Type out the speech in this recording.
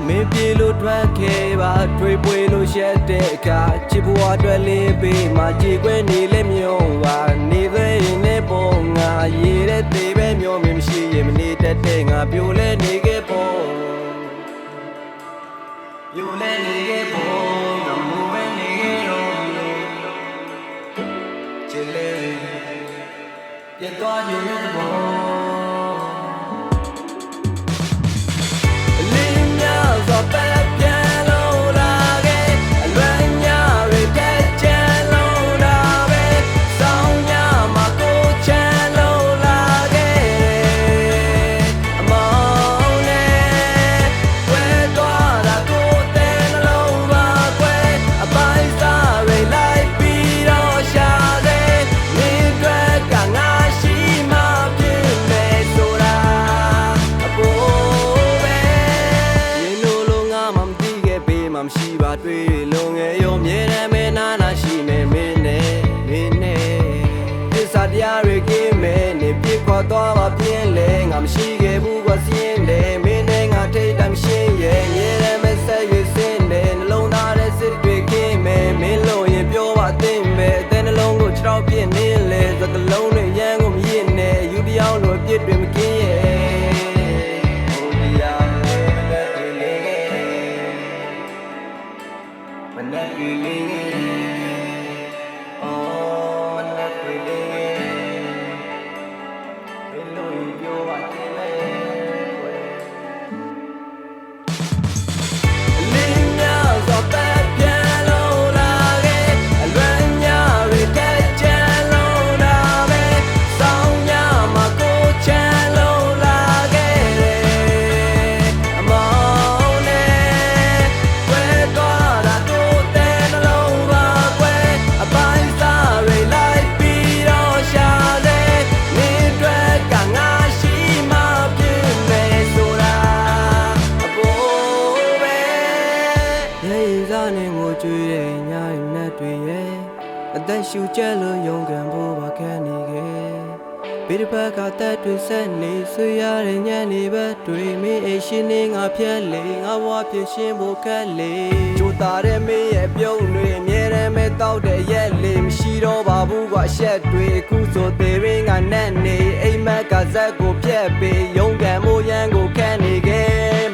မင်းပြေလို့ထွက်ခဲ့ပါတွေးပွေလို့ရှက်တဲ့အခါချစ်ဘဝအတွက်လေးပေးမှကြည်ခွဲနေလဲမြုံပါနေသေးရင်လည်းပေါ်ငါရေတဲ့သေးပဲမျောမင်းမရှိရင်မနေတတ်တဲ့ငါပြိုလဲနေခဲ့ပေါ်ပြိုလဲနေခဲ့ပေါ်ငါမူပဲနေခဲ့တော့ချစ်လဲပြတ်သွားခြင်းတဲ့ပေါ်မရှိပါတွေ့လုံငယ်ရောမြဲတမ်းမဲနာနာရှိနေမင်းနဲ့သစ္စာတရားတွေကင်းမဲနေပြစ်ခွာသွားပါပြင်းလဲငါမရှိခဲ့ဘူးကွာစင်းတယ်မင်းနဲ့ငါထိတ်တမ်းရှင်းရဲ့မြဲတမ်းမဲဆက်ရွေးစင်းတယ်နှလုံးသားတဲ့စစ်တွေကင်းမဲမင်းလို့ရင်ပြောပါသိမဲအတဲ့နှလုံးကိုခြေထောက်ပြင်းနေလဲစကလုံးတွေရမ်းကိုမရစ်နဲ့ယူတရားလိုအပြစ်တွေမကင်းရဲ့มันนักอยู่ลิงอ๋อมันนักอยู่ลิงเป็นลุยโยว่าเจเลลิงยาวก็แป๊บเดียวลงလာခဲ့အလွမ်းများတွေတက်ချမ်းလုံးလာပဲစောင်းညမှာကိုချမ်းလုံးလာခဲ့တယ်အမောင်းနဲ့ဝဲသွားတာကျွေးတဲ့ညရင်နဲ့တွေ့ရဲ့အသက်ရှူကျက်လို့ယုံခံဖို့ပါခက်နေခဲ့ဘေးတစ်ဖက်ကတက်တွေဆက်နေဆွေရတဲ့ညနေဘက်တွေမင်းအိရှင်နေငါဖြက်လေငါဘဝဖြစ်ရှင်းဖို့ခက်လေကြိုတာတဲ့မင်းရဲ့ပြုံးတွေအမြဲတမ်းပဲတောက်တဲ့ရက်လေမရှိတော့ပါဘူးကွာရှက်တွေအခုဆိုသေးရင်းကနဲ့နေအိမ်မက်ကဇက်ကိုပြက်ပေးယုံခံမှုရန်ကိုခက်နေခဲ့